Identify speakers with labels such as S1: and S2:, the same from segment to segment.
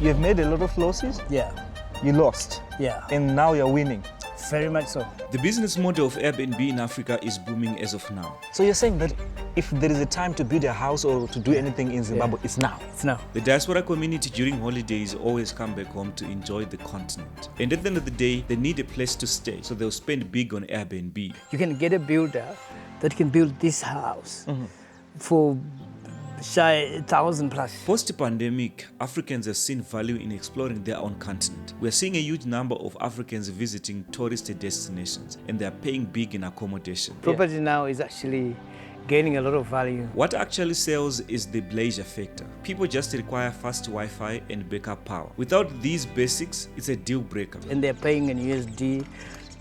S1: You've made a lot of losses?
S2: Yeah.
S1: You lost?
S2: Yeah.
S1: And now you're winning?
S2: Very much so.
S3: The business model of Airbnb in Africa is booming as of now.
S1: So you're saying that if there is a time to build a house or to do anything in Zimbabwe, it's now?
S2: It's now.
S3: The diaspora community during holidays always come back home to enjoy the continent. And at the end of the day, they need a place to stay, so they'll spend big on Airbnb.
S2: You can get a builder that can build this house for shy 1,000 plus.
S3: Post-pandemic, Africans have seen value in exploring their own continent. We're seeing a huge number of Africans visiting tourist destinations, and they're paying big in accommodation.
S2: Property now is actually gaining a lot of value.
S3: What actually sells is the leisure factor. People just require fast Wi-Fi and backup power. Without these basics, it's a deal breaker.
S2: And they're paying in USD,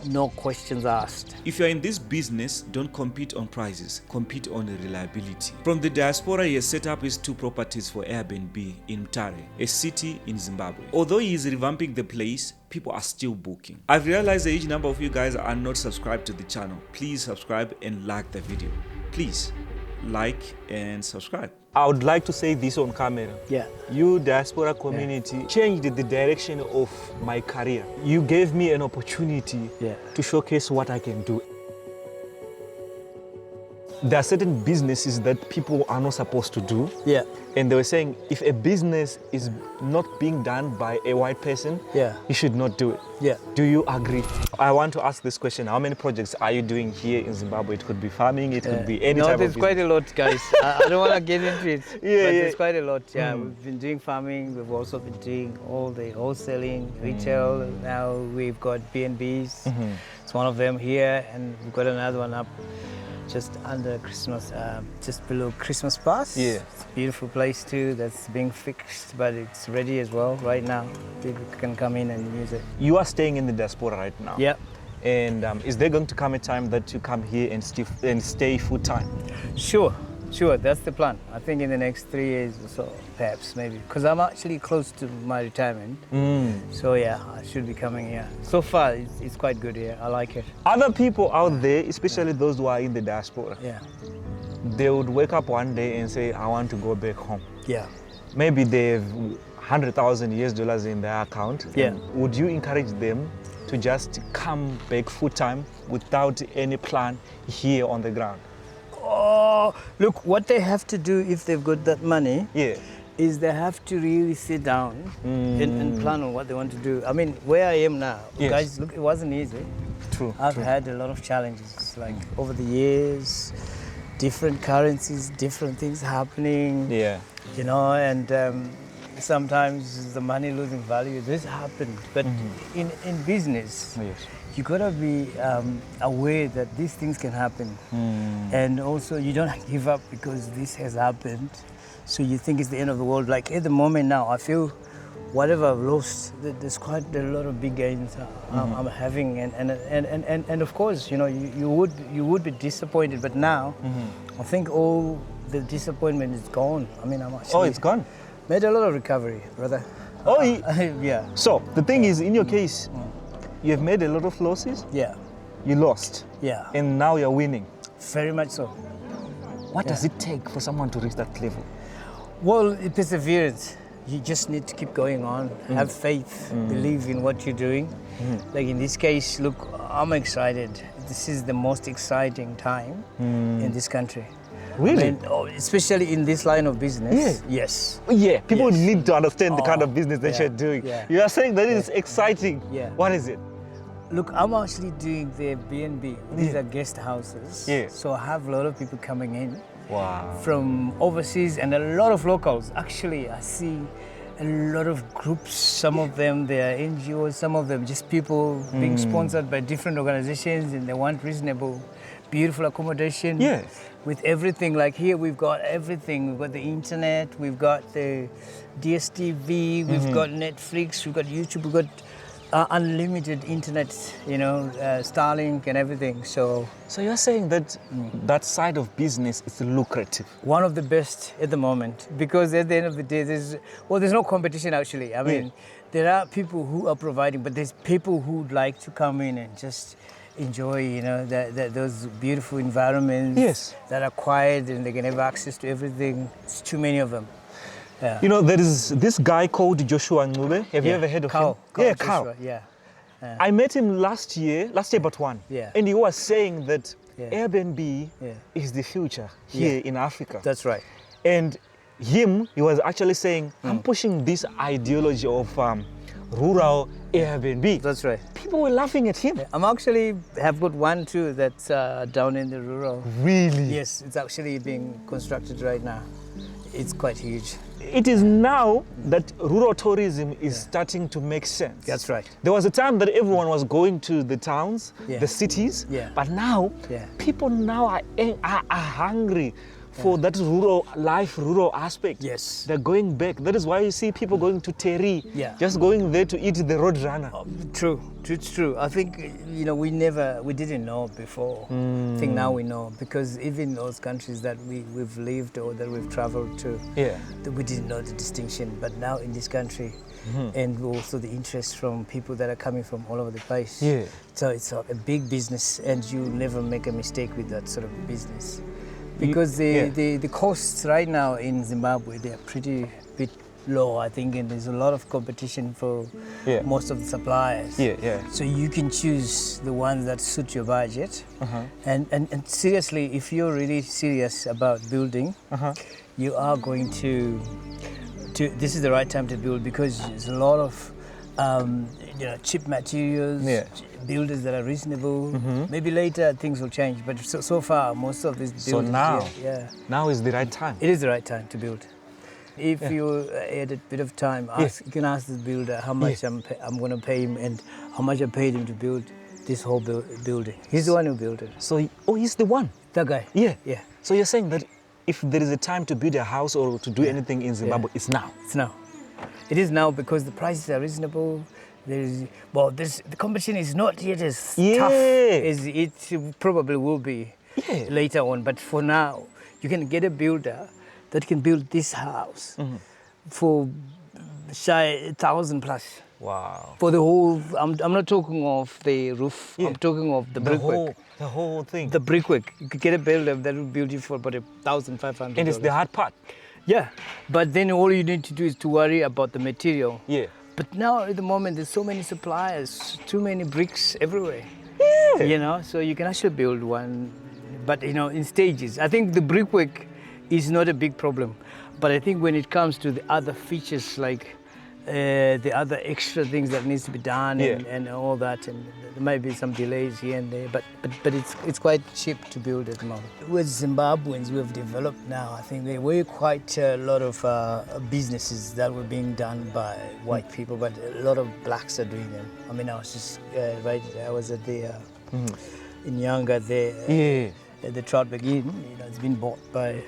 S2: no questions asked.
S3: If you're in this business, don't compete on prices, compete on reliability. From the diaspora, he has set up his 2 properties for Airbnb in Mtare, a city in Zimbabwe. Although he is revamping the place, people are still booking. I've realized a huge number of you guys are not subscribed to the channel. Please subscribe and like the video. Please like and subscribe.
S1: I would like to say this on camera.
S2: Yeah.
S1: You, diaspora community, changed the direction of my career. You gave me an opportunity to showcase what I can do. There are certain businesses that people are not supposed to do.
S2: Yeah.
S1: And they were saying, if a business is not being done by a white person, you should not do it.
S2: Yeah.
S1: Do you agree? I want to ask this question. How many projects are you doing here in Zimbabwe? It could be farming, it could be any type of
S2: there's
S1: business.
S2: quite a lot, guys. I don't want to get into it, but there's quite a lot. Yeah, we've been doing farming. We've also been doing all the wholesaling, retail. Now we've got B&Bs. It's one of them here, and we've got another one up just under Christmas, just below Christmas Pass.
S1: Yeah.
S2: It's a beautiful place too that's being fixed, but it's ready as well right now. People can come in and use it.
S1: You are staying in the diaspora right now.
S2: Yeah.
S1: And is there going to come a time that you come here and stay full time?
S2: Sure, that's the plan. I think in the next 3 years or so, perhaps, maybe. Because I'm actually close to my retirement. So yeah, I should be coming here. So far, it's quite good here. I like it.
S1: Other people out there, especially those who are in the diaspora, they would wake up one day and say, I want to go back home.
S2: Yeah.
S1: Maybe they have $100,000 in their account.
S2: Yeah.
S1: Would you encourage them to just come back full time without any plan here on the ground?
S2: Oh, look, what they have to do if they've got that money is they have to really sit down and plan on what they want to do. I mean, where I am now, guys, look, it wasn't easy.
S1: True.
S2: I've had a lot of challenges, like over the years, different currencies, different things happening.
S1: Yeah.
S2: You know, and sometimes the money losing value. This happened, but in business, you gotta be aware that these things can happen, and also you don't give up because this has happened. So you think it's the end of the world. Like at the moment now, I feel whatever I've lost, there's quite a lot of big gains I'm having, and of course, you know, you would be disappointed, but now I think all the disappointment is gone. I mean, I'm actually
S1: it's gone.
S2: Made a lot of recovery, brother. Yeah.
S1: So the thing is, in your case, you have made a lot of losses.
S2: Yeah.
S1: You lost.
S2: Yeah.
S1: And now you're winning.
S2: Very much so.
S1: What does it take for someone to reach that level?
S2: Well, perseverance. You just need to keep going on, have faith, believe in what you're doing. Like in this case, look, I'm excited. This is the most exciting time in this country.
S1: Really?
S2: I mean, especially in this line of business. Yes.
S1: Yeah, people need to understand the kind of business that you're doing.
S2: Yeah.
S1: You are saying that it's exciting.
S2: Yeah.
S1: What is it?
S2: Look, I'm actually doing the B&B. These are guest houses.
S1: Yeah.
S2: So I have a lot of people coming in.
S1: Wow.
S2: From overseas and a lot of locals. Actually, I see a lot of groups. Some of them, they are NGOs. Some of them just people being sponsored by different organizations, and they want reasonable, beautiful accommodation.
S1: Yes.
S2: With everything. Like here, we've got everything. We've got the internet. We've got the DSTV. We've got Netflix. We've got YouTube. We've got unlimited internet, you know, Starlink and everything. So
S1: you're saying that that side of business is lucrative? One
S2: of the best at the moment, because at the end of the day, there's no competition actually. I mean, there are people who are providing, but there's people who'd like to come in and just enjoy, you know, those beautiful environments that are quiet and they can have access to everything. It's too many of them. Yeah.
S1: You know, there is this guy called Joshua Ncube. Have you ever heard of him? Yeah,
S2: Joshua, yeah.
S1: I met him last year but one.
S2: Yeah.
S1: And he was saying that Airbnb
S2: Yeah.
S1: is the future here in Africa.
S2: That's right.
S1: And he was actually saying, I'm pushing this ideology of rural Airbnb.
S2: That's right.
S1: People were laughing at him.
S2: I'm actually have got one too that's down in the rural.
S1: Really?
S2: Yes, it's actually being constructed right now. It's quite huge.
S1: It is now that rural tourism is starting to make sense.
S2: That's right.
S1: There was a time that everyone was going to the towns, the cities, but now people now are hungry for that rural life, rural aspect.
S2: Yes.
S1: They're going back. That is why you see people going to Terry, just going there to eat the roadrunner.
S2: True, it's true. I think, you know, we didn't know before. I think now we know, because even those countries that we've lived or that we've traveled to, that we didn't know the distinction. But now in this country, and also the interest from people that are coming from all over the place. Yeah. So it's a big business, and you never make a mistake with that sort of business. Because the costs right now in Zimbabwe, they're pretty bit low, I think, and there's a lot of competition for most of the suppliers. So you can choose the ones that suit your budget. And seriously, if you're really serious about building, you are going to this is the right time to build, because there's a lot of cheap materials, builders that are reasonable. Maybe later things will change, but so far most of these builders. So
S1: now is the right time.
S2: It is the right time to build. If you had a bit of time, you can ask the builder how much I'm going to pay him and how much I paid him to build this whole building. He's the one who built it.
S1: So, he's the one?
S2: That guy.
S1: Yeah. So you're saying that if there is a time to build a house or to do anything in Zimbabwe, it's now?
S2: It's now. It is now, because the prices are reasonable. The competition is not yet as tough as it probably will be later on. But for now, you can get a builder that can build this house for shy 1,000 plus.
S1: Wow.
S2: For the whole, I'm not talking of the roof, I'm talking of the brickwork.
S1: The whole thing.
S2: The brickwork. You could get a builder that will build you for about $1,500.
S1: And it's the hard part.
S2: Yeah, but then all you need to do is to worry about the material.
S1: Yeah.
S2: But now at the moment, there's so many suppliers, too many bricks everywhere. Yeah. You know, so you can actually build one, but you know, in stages. I think the brickwork is not a big problem, but I think when it comes to the other features, like the other extra things that needs to be done and all that, and there might be some delays here and there, but it's quite cheap to build at the moment. With Zimbabweans, we have developed now. I think there were quite a lot of businesses that were being done by white people, but a lot of blacks are doing them. I mean, I was just I was at the in Yanga there. At the Troutbeck Inn, you know, it's been bought by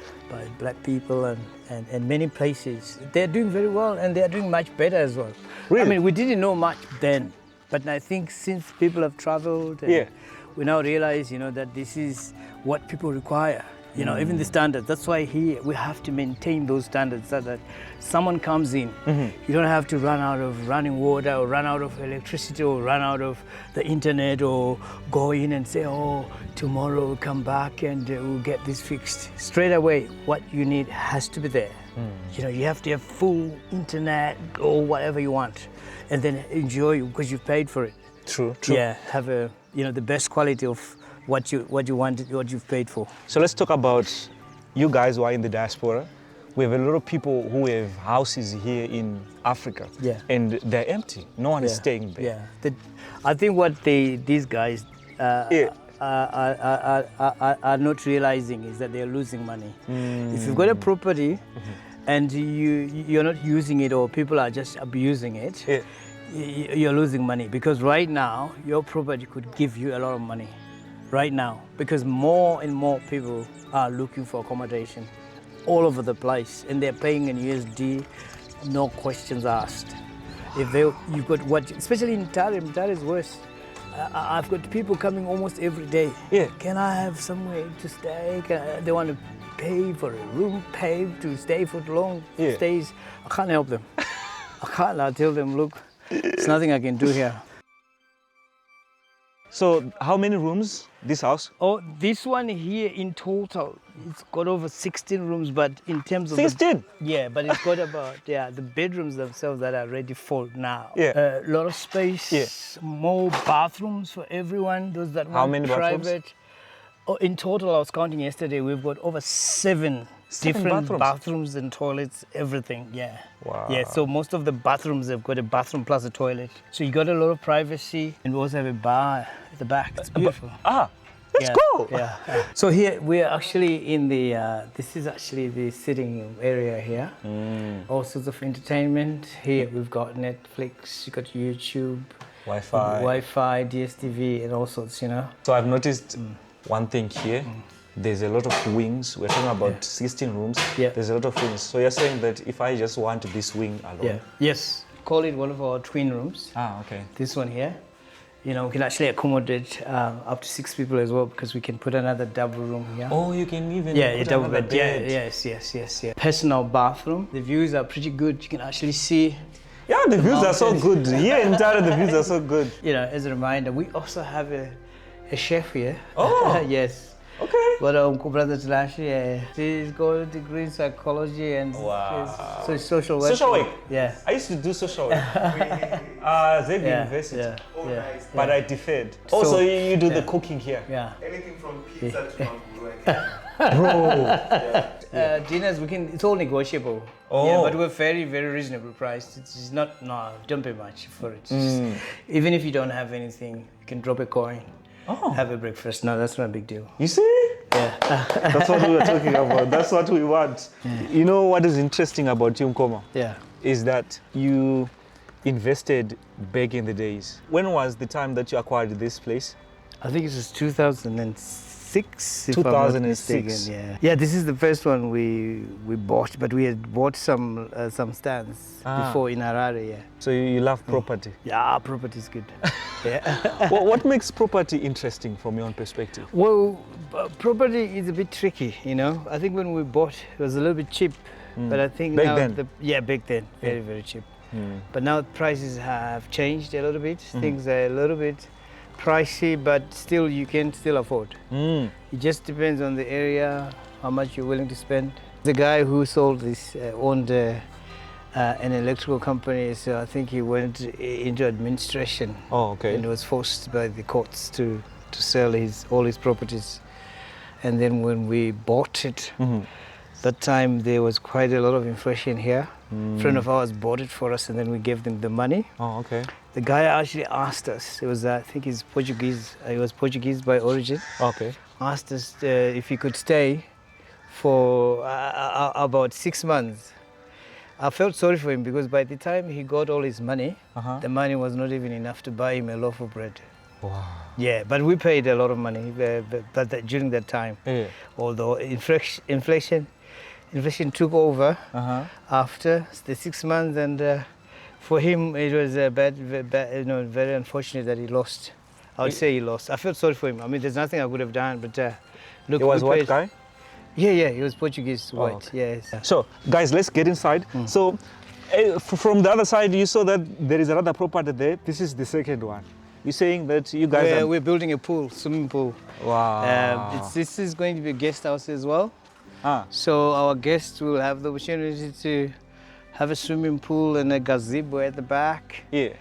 S2: black people and many places. They're doing very well, and they're doing much better as well. Really? I mean, we didn't know much then, but I think since people have traveled, we now realize, you know, that this is what people require. You know, even the standards. That's why here we have to maintain those standards so that someone comes in, you don't have to run out of running water or run out of electricity or run out of the internet or go in and say, oh, tomorrow we'll come back and we'll get this fixed. Straight away, what you need has to be there. You know, you have to have full internet or whatever you want, and then enjoy because you've paid for it.
S1: True.
S2: Yeah, have the best quality of what you wanted, what you've paid for.
S1: So let's talk about you guys who are in the diaspora. We have a lot of people who have houses here in Africa, and they're empty. No one is staying there.
S2: Yeah, I think what these guys are not realizing is that they're losing money. If you've got a property and you're not using it, or people are just abusing it, you're losing money, because right now your property could give you a lot of money. Right now, because more and more people are looking for accommodation all over the place, and they're paying in USD, no questions asked. If you've got what, especially in Mtare is worse. I've got people coming almost every day. Can I have somewhere to stay? They want to pay for a room, pay to stay for long stays. I can't help them. I tell them, look, there's nothing I can do here.
S1: So how many rooms this house?
S2: Oh, this one here in total, it's got over 16 rooms, but in terms of
S1: 16?
S2: Yeah, but it's got about, the bedrooms themselves that are ready for now.
S1: Yeah.
S2: A lot of space, more bathrooms for everyone, those that
S1: How
S2: want
S1: many
S2: private.
S1: bathrooms?
S2: Oh, in total, I was counting yesterday, we've got over seven different bathrooms and toilets, everything, yeah.
S1: Wow.
S2: Yeah, so most of the bathrooms have got a bathroom plus a toilet. So you got a lot of privacy, and we also have a bar at the back. It's beautiful.
S1: Let's go.
S2: Yeah. So here we're actually in the, this is actually the sitting area here. All sorts of entertainment. Here we've got Netflix, you've got YouTube, Wi-Fi, DSTV, and all sorts, you know.
S1: So I've noticed one thing here. There's a lot of wings. We're talking about 16 rooms.
S2: Yeah.
S1: There's a lot of wings. So you're saying that if I just want this wing alone?
S2: Yeah. Yes. Call it one of our twin rooms.
S1: Okay.
S2: This one here. You know, we can actually accommodate up to 6 people as well, because we can put another double room here.
S1: Oh, you can even
S2: put
S1: double
S2: bed. Yes. Personal bathroom. The views are pretty good. You can actually see.
S1: Yeah, the views are so good. Here in Tara, the views are so good.
S2: You know, as a reminder, we also have a chef here.
S1: Oh.
S2: Yes.
S1: Okay.
S2: But brother Talashi, he's got a degree in psychology and social work.
S1: Social work?
S2: Yeah.
S1: I used to do social work. Zimbabwe University.
S2: Yeah.
S1: But I deferred. Also, you do the cooking here.
S2: Yeah.
S4: Anything from pizza to mangurwe.
S1: Bro.
S2: Dinners, it's all negotiable.
S1: Oh.
S2: Yeah, but we're very, very reasonably priced. It's not, don't pay much for it. Just, even if you don't have anything, you can drop a coin. Have a breakfast. No, that's not a big deal.
S1: You see?
S2: Yeah.
S1: That's what we were talking about. That's what we want. Yeah. You know what is interesting about you, Nkoma?
S2: Yeah.
S1: Is that you invested back in the days. When was the time that you acquired this place?
S2: I think it was 2006, if
S1: 2006.
S2: I'm not mistaken. Yeah, this is the first one we bought, but we had bought some stands before in Harare. Yeah.
S1: So you love property?
S2: Yeah, property is good. Yeah.
S1: What makes property interesting from your own perspective?
S2: Well, property is a bit tricky, you know. I think when we bought, it was a little bit cheap, but I think
S1: back
S2: now
S1: then?
S2: Back then, very, very cheap. But now prices have changed a little bit. Things are a little bit pricey, but still you can still afford. It just depends on the area, how much you're willing to spend. The guy who sold this owned an electrical company, so I think he went into administration.
S1: Oh, okay.
S2: And was forced by the courts to sell all his properties. And then when we bought it, that time there was quite a lot of inflation here. A friend of ours bought it for us, and then we gave them the money.
S1: Oh, okay.
S2: The guy actually asked us, it was, I think he's Portuguese, he was Portuguese by origin.
S1: Okay.
S2: Asked us if he could stay for about 6 months. I felt sorry for him because by the time he got all his money, the money was not even enough to buy him a loaf of bread.
S1: Wow.
S2: Yeah, but we paid a lot of money during that time.
S1: Yeah.
S2: Although inflation took over after the 6 months, and for him it was very unfortunate that he lost. I would say he lost. I felt sorry for him. I mean, there's nothing I could have done, but look.
S1: He was what guy?
S2: Yeah, he was Portuguese white.
S1: Okay.
S2: Yes.
S1: So, guys, let's get inside. So, from the other side, you saw that there is another property there. This is the second one. You're saying that you guys
S2: we're building a pool, swimming pool.
S1: Wow.
S2: This is going to be a guest house as well.
S1: Ah.
S2: So our guests will have the opportunity to have a swimming pool and a gazebo at the back.
S1: Yeah.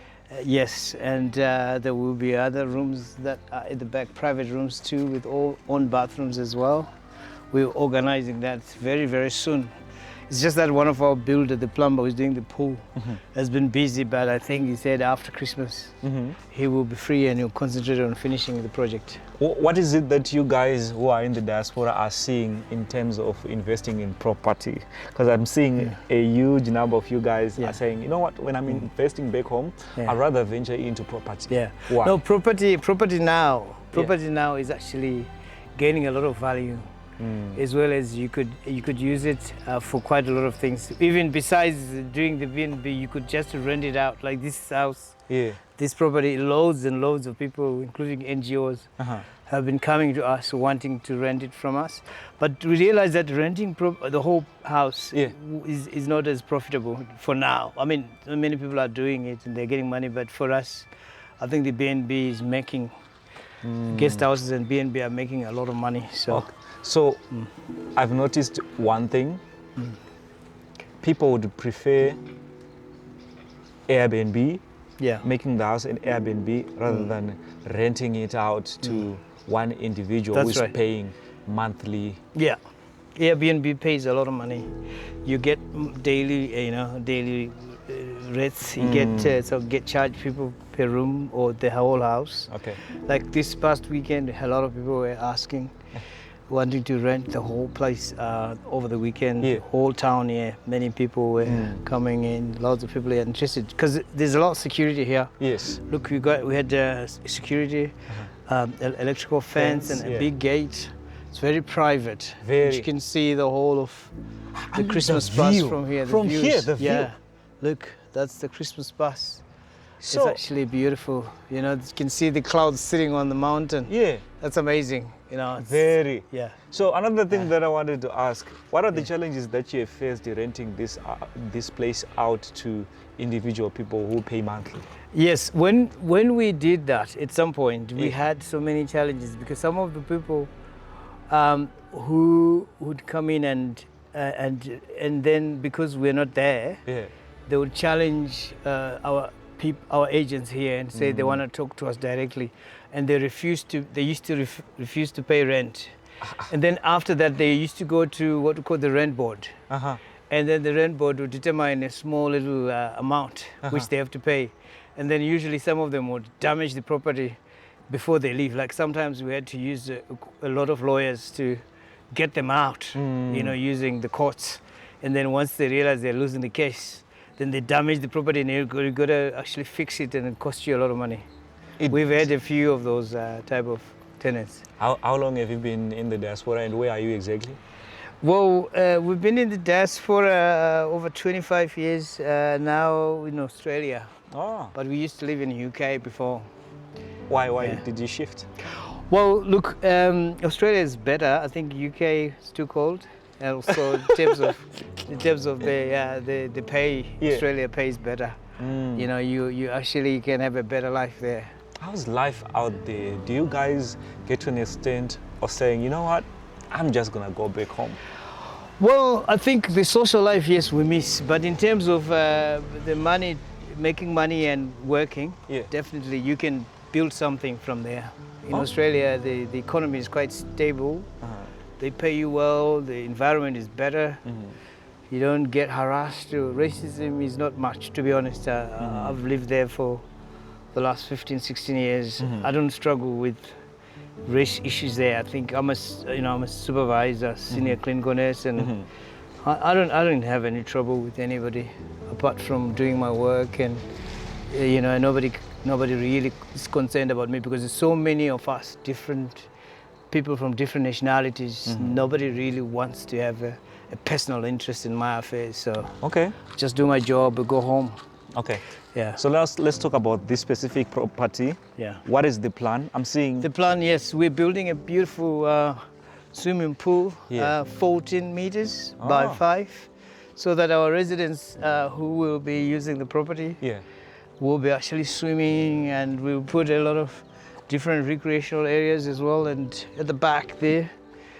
S2: Yes, and there will be other rooms that are at the back, private rooms too, with all own bathrooms as well. We're organizing that very, very soon. It's just that one of our builder, the plumber who's doing the pool, has been busy, but I think he said after Christmas he will be free and he'll concentrate on finishing the project.
S1: What is it that you guys who are in the diaspora are seeing in terms of investing in property? Because I'm seeing a huge number of you guys are saying, you know what, when I'm investing back home, I'd rather venture into property.
S2: Yeah.
S1: Why?
S2: No, property now is actually gaining a lot of value. As well as you could use it for quite a lot of things. Even besides doing the B&B, you could just rent it out. Like this house, this property, loads and loads of people, including NGOs, have been coming to us wanting to rent it from us. But we realize that renting the whole house is not as profitable for now. I mean, many people are doing it and they're getting money, but for us, I think the B&B is making Guest houses and B&B are making a lot of money. So,
S1: Okay. So I've noticed one thing. People would prefer Airbnb,
S2: yeah,
S1: making the house an Airbnb rather than renting it out to one individual
S2: That's
S1: who's
S2: right.
S1: paying monthly.
S2: yeah. Airbnb pays a lot of money. You get daily, daily rates. You get charged people per room or the whole house.
S1: Okay.
S2: Like this past weekend, a lot of people were asking, wanting to rent the whole place over the weekend.
S1: Yeah.
S2: The whole town, yeah. Many people were coming in. Lots of people are interested because there's a lot of security here.
S1: Yes.
S2: Look, we had security, electrical fence, and a big gate. It's very private.
S1: Very.
S2: You can see the whole of the
S1: And
S2: Christmas
S1: the
S2: bus
S1: view.
S2: from here.
S1: From
S2: views.
S1: here, the view.
S2: Yeah. Look, that's the Christmas bus.
S1: So,
S2: It's actually beautiful. You know, you can see the clouds sitting on the mountain.
S1: yeah,
S2: That's amazing. You know, it's,
S1: very.
S2: yeah.
S1: So another thing that I wanted to ask, what are the challenges that you have faced renting this place out to individual people who pay monthly?
S2: Yes, when we did that, at some point, we
S1: Yeah.
S2: had so many challenges because some of the people who would come in and then because we're not there,
S1: Yeah.
S2: they would challenge our agents here and say they want to talk to us directly, and they used to refuse to pay rent, and then after that they used to go to what we call the rent board,
S1: Uh-huh.
S2: and then the rent board would determine a small little amount which they have to pay, and then usually some of them would damage the property before they leave. Like sometimes we had to use a lot of lawyers to get them out, using the courts, and then once they realize they're losing the case, then they damage the property and you got to actually fix it, and it costs you a lot of money. We've had a few of those type of tenants.
S1: How long have you been in the diaspora and where are you exactly?
S2: Well, we've been in the diaspora over 25 years now in Australia,
S1: Oh,
S2: but we used to live in the UK before.
S1: why
S2: Yeah.
S1: did you shift?
S2: Well, look, Australia is better. I think UK is too cold. And also in terms of the pay,
S1: Yeah.
S2: Australia pays better. You know, you actually can have a better life there.
S1: How's life out there? Do you guys get to an extent of saying, you know what, I'm just gonna go back home?
S2: Well, I think the social life, yes, we miss. But in terms of the money, making money and working,
S1: Yeah.
S2: definitely you can build something from there. In Australia, the economy is quite stable. They pay you well, the environment is better. You don't get harassed. Racism is not much, to be honest. I've lived there for the last 15, 16 years. I don't struggle with race issues there. I think I'm a supervisor, senior clinical nurse, and I don't have any trouble with anybody apart from doing my work, and nobody really is concerned about me because there's so many of us, different people from different nationalities. Nobody really wants to have a personal interest in my affairs. So
S1: Okay.
S2: just do my job and go home.
S1: Okay.
S2: Yeah.
S1: So let's talk about this specific property.
S2: Yeah.
S1: What is the plan? I'm seeing
S2: The plan, yes, we're building a beautiful swimming pool,
S1: Yeah.
S2: 14 meters by 5, so that our residents who will be using the property
S1: yeah.
S2: will be actually swimming, and we'll put a lot of different recreational areas as well, and at the back there.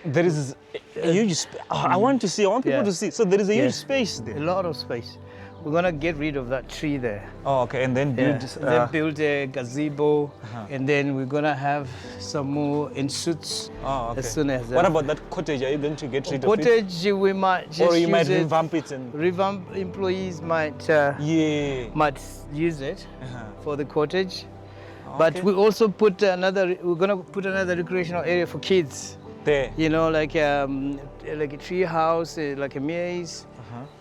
S1: There is a huge I want people
S2: Yeah.
S1: to see. So there is a huge
S2: Yes.
S1: space
S2: A
S1: there.
S2: lot of space. We're gonna get rid of that tree there.
S1: Oh, okay. And then build
S2: Then build a gazebo, and then we're gonna have some more in suits
S1: oh, okay.
S2: as soon as
S1: What about that cottage? Are you going to get rid of it?
S2: cottage. We might just
S1: Or you
S2: use
S1: might
S2: it.
S1: revamp it and
S2: Employees might
S1: yeah.
S2: might use it for the cottage,
S1: Okay.
S2: but we also put we're gonna put another recreational area for kids.
S1: There.
S2: You know, like a tree house, like a maze,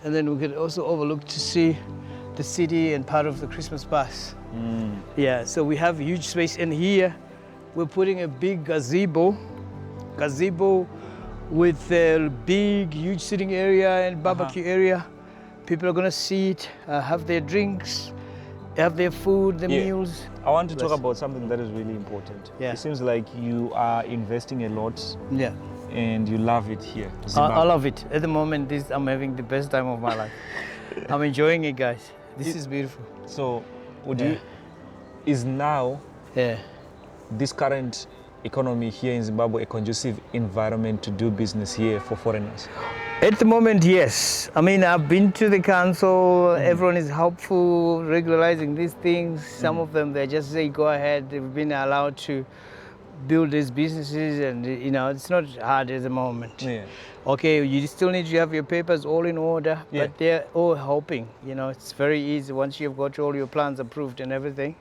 S2: and then we could also overlook to see the city and part of the Christmas bus. Yeah, so we have huge space, and here we're putting a big gazebo with a big, huge sitting area and barbecue area. People are gonna sit, have their drinks, have their food, their
S1: Yeah.
S2: meals.
S1: I want to talk
S2: Bless.
S1: about something that is really important.
S2: Yeah.
S1: It seems like you are investing a lot
S2: Yeah,
S1: and you love it here.
S2: I
S1: Zimbabwe.
S2: love it. At the moment, I'm having the best time of my life. I'm enjoying it, guys. This is beautiful.
S1: So,
S2: Yeah.
S1: is now
S2: Yeah.
S1: this current economy here in Zimbabwe a conducive environment to do business here for foreigners?
S2: At the moment, yes. I mean, I've been to the council. Everyone is helpful, regularizing these things. Some of them, they just say, go ahead. They've been allowed to build these businesses, and it's not hard at the moment.
S1: Yeah.
S2: Okay, you still need to have your papers all in order,
S1: Yeah.
S2: but they're all helping. It's very easy once you've got all your plans approved and everything.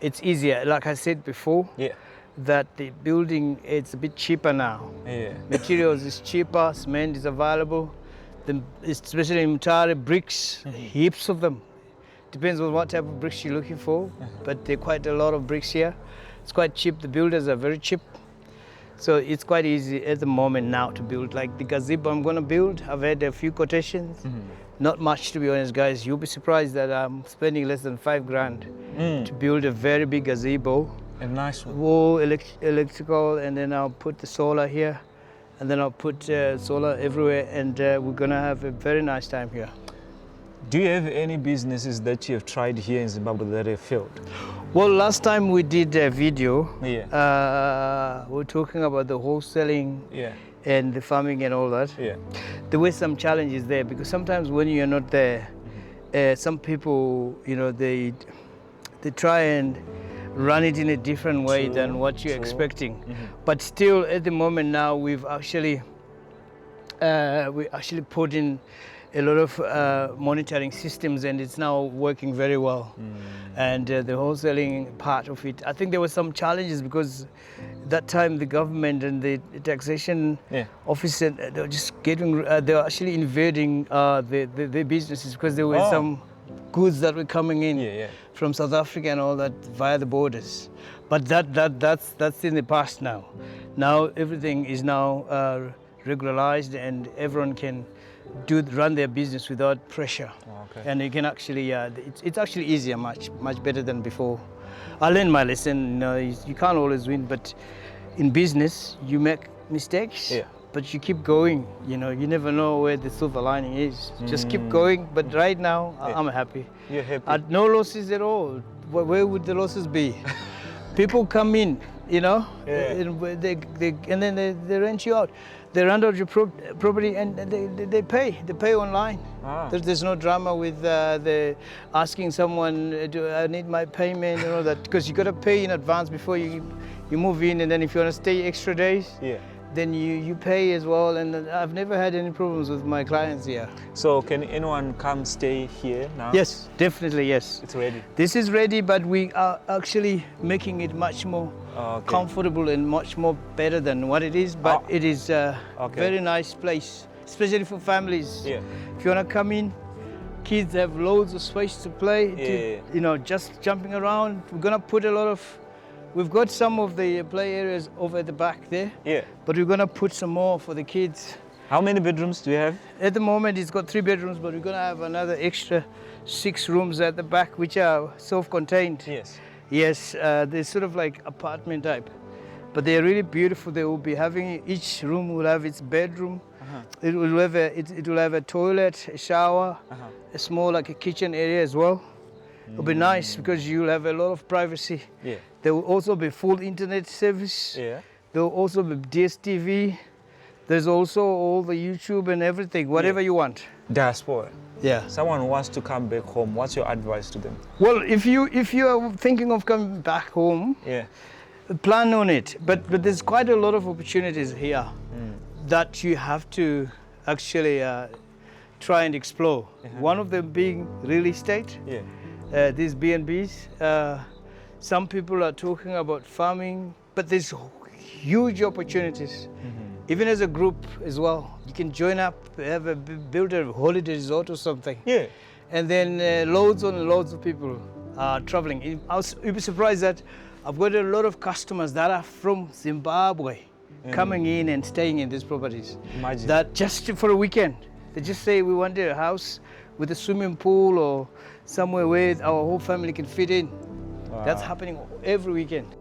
S2: It's easier. Like I said before,
S1: Yeah.
S2: that the building, it's a bit cheaper now.
S1: Yeah.
S2: Materials is cheaper, cement is available, especially in Mutare, bricks, heaps of them. Depends on what type of bricks you're looking for, but there are quite a lot of bricks here. It's quite cheap, the builders are very cheap. So it's quite easy at the moment now to build. Like the gazebo I'm gonna build, I've had a few quotations. Not much, to be honest, guys. You'll be surprised that I'm spending less than $5,000 to build a very big gazebo.
S1: A nice one.
S2: Wall, electrical, and then I'll put the solar here, and then I'll put solar everywhere, and we're gonna have a very nice time here.
S1: Do you have any businesses that you have tried here in Zimbabwe that have failed?
S2: Well, last time we did a video,
S1: Yeah.
S2: we were talking about the wholesaling
S1: Yeah.
S2: and the farming and all that.
S1: Yeah.
S2: There were some challenges there because sometimes when you're not there, some people, they try and run it in a different way than what you're expecting. But still, at the moment now, we actually put in a lot of monitoring systems, and it's now working very well. And the wholesaling part of it, I think there were some challenges because that time the government and the taxation officer, they were just they were actually invading the businesses because there were some goods that were coming in from South Africa and all that via the borders. But that's in the past now. Now everything is now regularized, and everyone can run their business without pressure. And you can actually, it's actually easier, much better than before. I learned my lesson. You can't always win, but in business you make mistakes. But you keep going, you never know where the silver lining is. Just keep going, but right now, I'm happy.
S1: You're happy?
S2: No losses at all. Where would the losses be? People come in, and then they rent you out. They rent out your property and they pay. They pay online. There's no drama with the asking someone, do I need my payment and all that, because you got to pay in advance before you move in, and then if you want to stay extra days, then you pay as well. And I've never had any problems with my clients here.
S1: So can anyone come stay here now?
S2: Yes, definitely, yes.
S1: It's ready?
S2: This is ready, but we are actually making it much more comfortable and much more better than what it is. But it is a very nice place, especially for families. If you want to come in, kids have loads of space to play, just jumping around. We're going to put we've got some of the play areas over at the back there. But we're going to put some more for the kids.
S1: How many bedrooms do you have?
S2: At the moment, it's got 3 bedrooms, but we're going to have another extra 6 rooms at the back, which are self-contained. Yes, they're sort of like apartment type, but they're really beautiful. They will be having, each room will have its bedroom. It will have a toilet, a shower, a small like a kitchen area as well. It'll be nice because you'll have a lot of privacy. There will also be full internet service. There will also be DSTV. There's also all the YouTube and everything, whatever you want.
S1: Diaspora.
S2: Yeah.
S1: Someone wants to come back home. What's your advice to them?
S2: Well, if you are thinking of coming back home, plan on it. But there's quite a lot of opportunities here that you have to actually try and explore. One of them being real estate. These B&Bs. Some people are talking about farming, but there's huge opportunities. Even as a group as well, you can join up, build a holiday resort or something. And then loads and loads of people are traveling. You'll be surprised that I've got a lot of customers that are from Zimbabwe coming in and staying in these properties.
S1: Imagine.
S2: That just for a weekend. They just say we want a house with a swimming pool or somewhere where our whole family can fit in. That's happening every weekend.